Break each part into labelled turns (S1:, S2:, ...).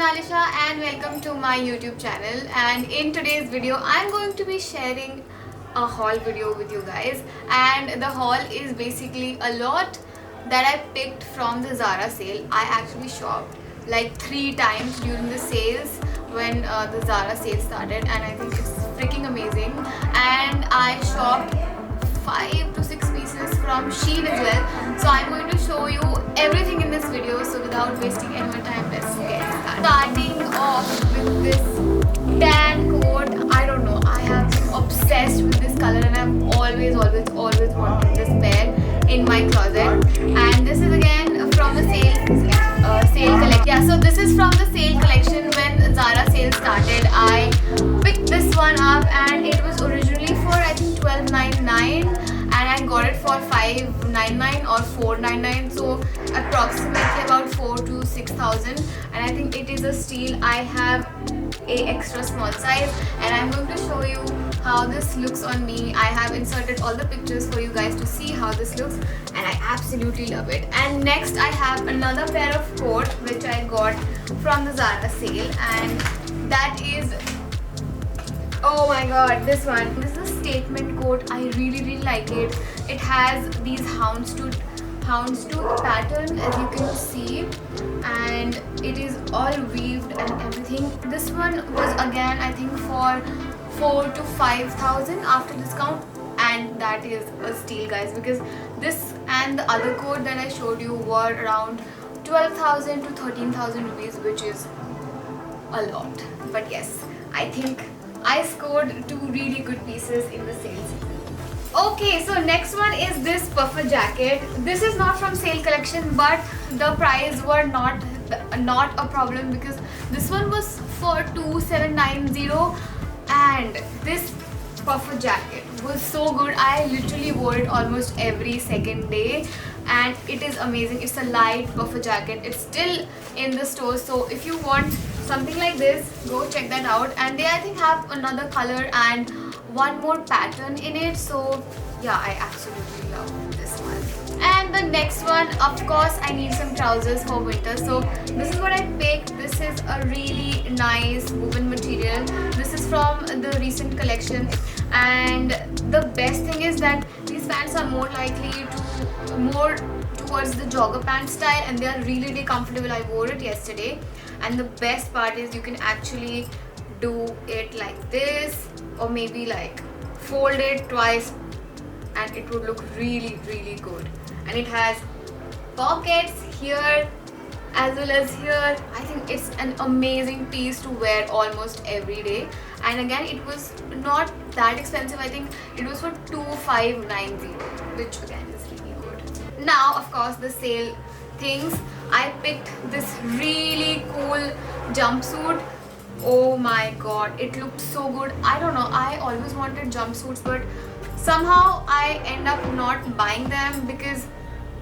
S1: Alisha and welcome to my YouTube channel. And in today's video I'm going to be sharing a haul video with you guys, and the haul is basically a lot that I picked from the Zara sale. I actually shopped like 3 times during the sales when the Zara sale started, and I think it's freaking amazing. And I shopped 5 to 6 pieces from Shein as well. So I'm going to show you everything in this video. So without wasting any more time, let's get started. Starting off with this tan coat. I don't know, I have been obsessed with this color and I've always wanted this pair in my closet. And this is again from the sale collection. Yeah, so this is from the sale collection. When Zara sale started, I picked this one up and it was originally for I think $12.99 and I got it for $5.99 or $4.99, so approximately about 4,000 to 6,000, and I think it is a steal. I have a extra small size and I'm going to show you how this looks on me. I have inserted all the pictures for you guys to see how this looks, and I absolutely love it. And next I have another pair of coat which I got from the Zara sale, and that is, oh my god, this one. This is a statement coat. I really like it. It has these houndstooth pattern, as you can see, and it is all weaved and everything. This one was again I think for 4,000 to 5,000 after discount, and that is a steal, guys, because this and the other coat that I showed you were around 12,000 to 13,000 rupees, which is a lot. But yes, I think I scored 2 really good pieces in the sales. Okay, so next one is this puffer jacket. This is not from sale collection, but the price were not a problem because this one was for 2,790, and this puffer jacket was so good. I literally wore it almost every second day and it is amazing. It's a light puffer jacket. It's still in the store, so if you want something like this, go check that out. And they I think have another color and one more pattern in it, so yeah, I absolutely love this one. And the next one, of course, I need some trousers for winter, so this is what I picked. This is a really nice woven material. This is from the recent collection, and the best thing is that these pants are more towards the jogger pant style, and they are really comfortable. I wore it yesterday, and the best part is you can actually do it like this, or maybe like fold it twice, and it would look really good. And it has pockets here as well as here. I think it's an amazing piece to wear almost every day. And again, it was not that expensive. I think it was for 2,590, which again is really good. Now, of course, the sale things. I picked this really cool jumpsuit. Oh my god, it looked so good. I don't know, I always wanted jumpsuits, but somehow I end up not buying them because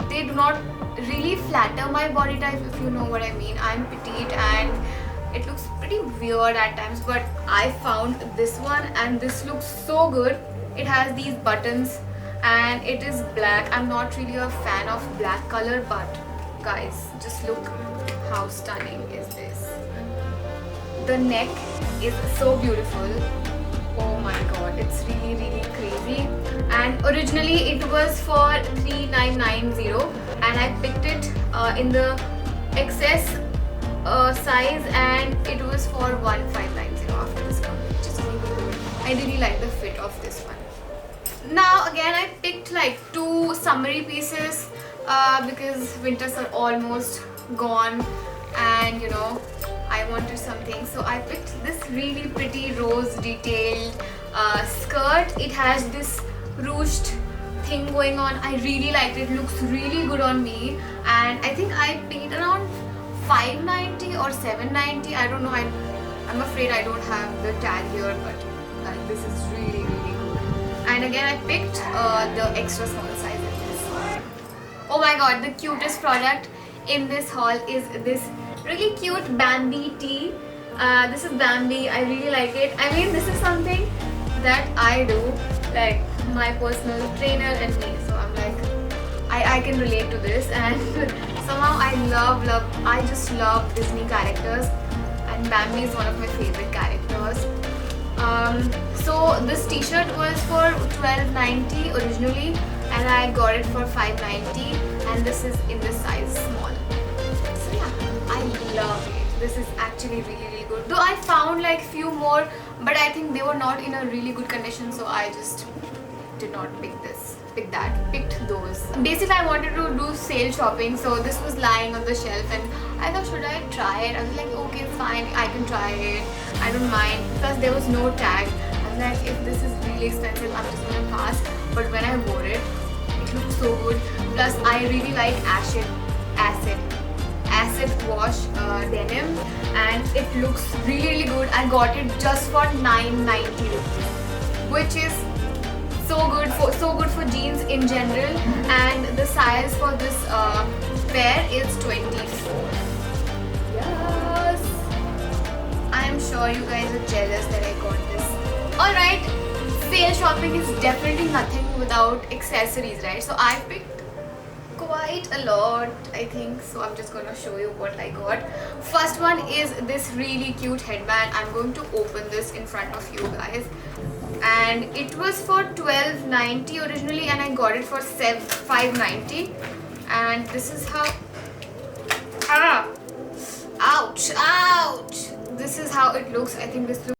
S1: they do not really flatter my body type, if you know what I mean. I'm petite and it looks pretty weird at times, but I found this one and this looks so good. It has these buttons and it is black. I'm not really a fan of black color, but guys, just look how stunning is this. The neck is so beautiful. Oh my god, it's really crazy. And originally it was for 3,990 and I picked it in the XS size, and it was for 1,590 after discount, which is really good. I really like the fit of this one. Now again, I picked like 2 summery pieces because winters are almost gone, and you know, I wanted something, so I picked this really pretty rose detailed skirt. It has this ruched thing going on. I really liked it. It looks really good on me, and I think I paid around 590 or 790. I don't know. I'm afraid I don't have the tag here, but this is really good. And again, I picked the extra small size in this. Oh my god, the cutest product in this haul is this really cute Bambi tee. This is Bambi. I really like it. I mean, this is something that I do, like my personal trainer and me, so I'm like, I can relate to this. And somehow I just love Disney characters. and Bambi is one of my favorite characters. So this t-shirt was for $12.90 originally, and I got it for $5.90, and this is in the size small. So yeah, I love it. This is actually really good. Though I found like few more, but I think they were not in a really good condition, so I just did not picked those. Basically, I wanted to do sale shopping, so this was lying on the shelf and I thought, should I try it? I was like, okay, fine, I can try it, I don't mind. Plus there was no tag. I was like, if this is really expensive, I'm just gonna pass. But when I wore it, it looked so good. Plus I really like acid wash denim, and it looks really good. I got it just for $9.90 rupees, which is so good for jeans in general. And the size for this pair is 24. Yes, I am sure you guys are jealous that I got this. Alright, sale shopping is definitely nothing without accessories, right? So I picked quite a lot, I think, so I'm just gonna show you what I got. First one is this really cute headband. I'm going to open this in front of you guys, and it was for $12.90 originally, and I got it for $5.90. And this is how ouch, this is how it looks. I think this looks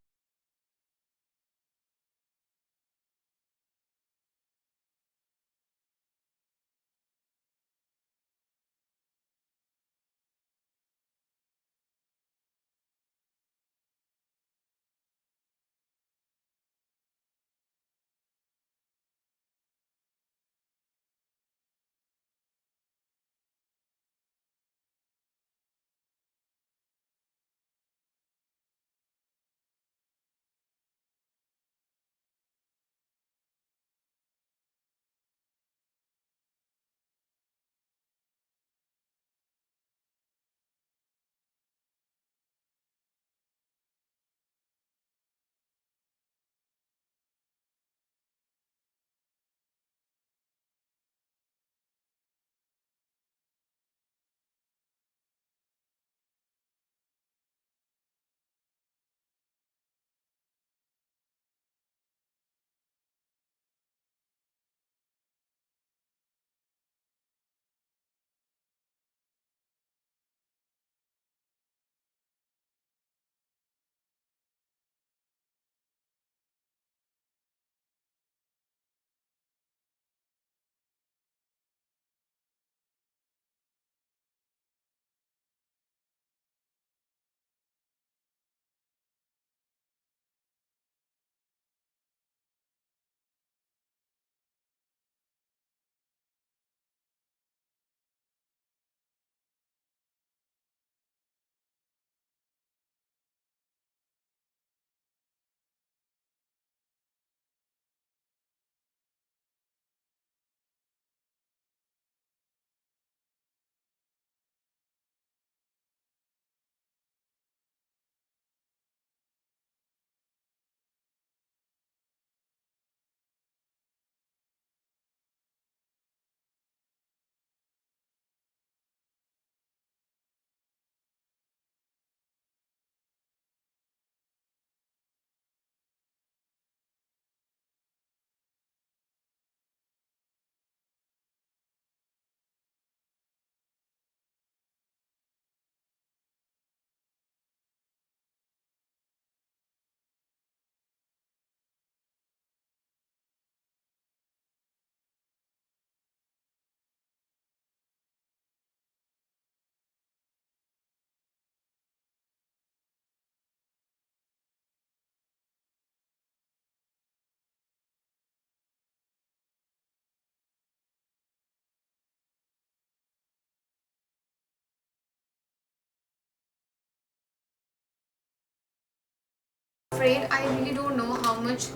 S1: afraid. I really don't know how much.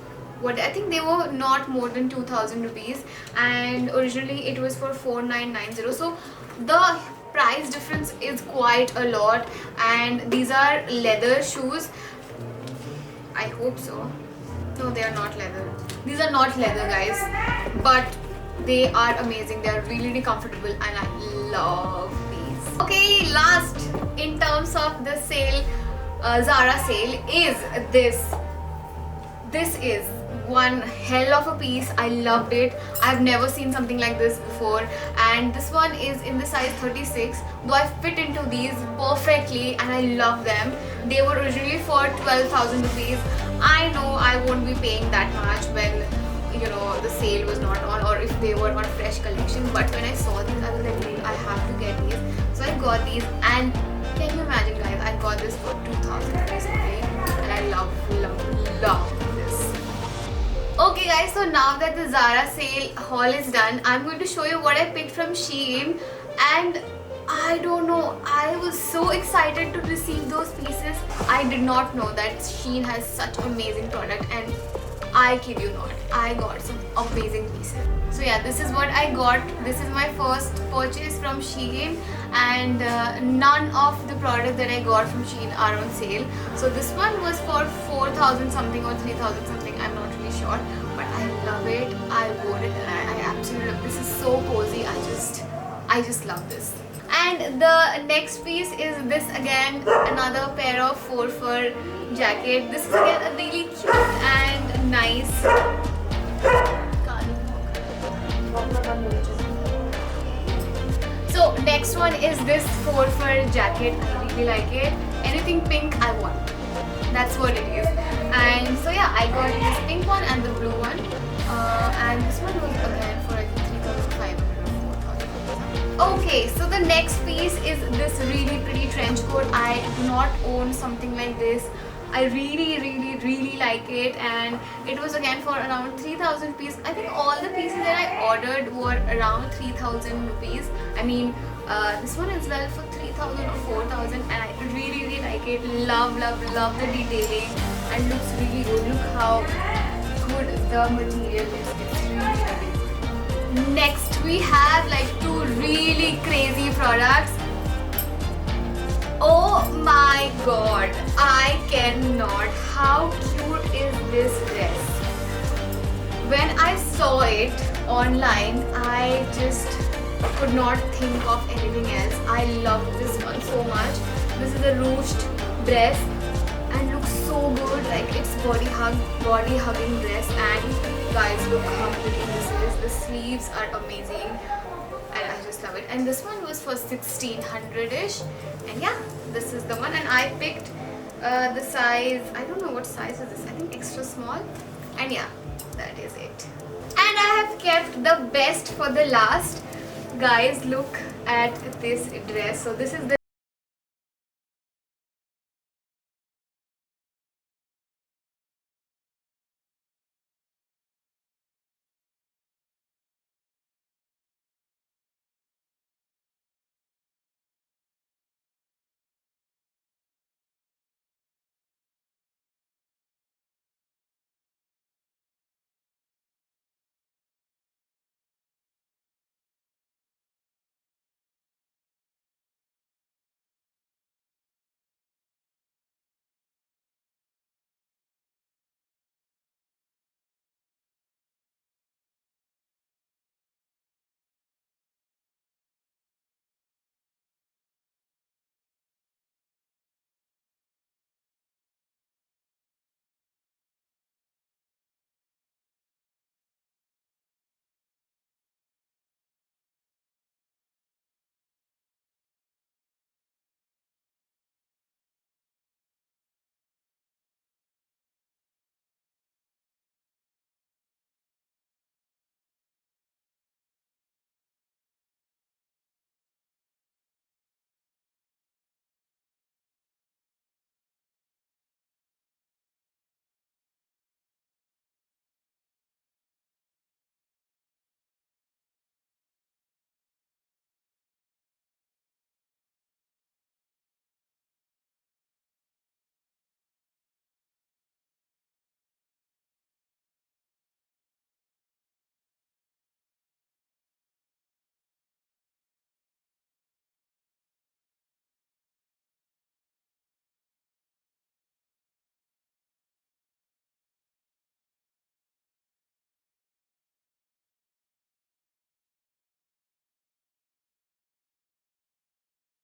S1: What I think they were not more than 2,000 rupees, and originally it was for 4,990. So the price difference is quite a lot, and these are leather shoes. I hope so. No, they are not leather. These are not leather, guys, but they are amazing. They are really comfortable, and I love these. Okay, last in terms of the sale Zara sale is this. This is one hell of a piece. I loved it. I've never seen something like this before, and this one is in the size 36, though I fit into these perfectly and I love them. They were originally for 12,000 rupees. I know I won't be paying that much when the sale was not on, or if they were on fresh collection, but when I saw these I was like, "Hey, I have to get these." So I got these, and can you imagine, guys, I got this for 2,000 rupees only, and I love this. Okay guys, so now that the Zara sale haul is done, I'm going to show you what I picked from Shein, and I don't know, I was so excited to receive those pieces. I did not know that Shein has such amazing product, and I kid you not, I got some amazing pieces. So yeah, this is what I got. This is my first purchase from Shein, and none of the products that I got from Shein are on sale. So this one was for 4,000 something or 3,000 something, I'm not really sure, but I love it. I wore it and I absolutely love it. This is so cozy. I just love this. And the next piece is this again, another pair of faux fur jacket. This is again a really cute and nice. So next one is this faux fur jacket. I really like it. Anything pink I want. That's what it is. And so yeah, I got this pink one and the blue one. And this one was again for I think 3,500. Okay, so the next piece is this really pretty trench coat. I do not own something like this. I really like it, and it was again for around 3,000 rupees. I think all the pieces that I ordered were around 3,000 rupees. I mean, this one as well for 3,000 or 4,000, and I really like it. Love the detailing, and looks really good. Look how good the material is. It's really good. Next we have like two really crazy products. Oh my god, I cannot. How cute is this dress? When I saw it online, I just could not think of anything else. I love this one so much. This is a ruched dress and looks so good. Like, it's body hugging dress, and guys, look how pretty this is. The sleeves are amazing, and I just love it. And this one was for 1,600-ish, and yeah, this is the one. And I picked the size, I don't know what size is this, I think extra small, and yeah, that is it. And I have kept the best for the last. Guys, look at this dress. So this is the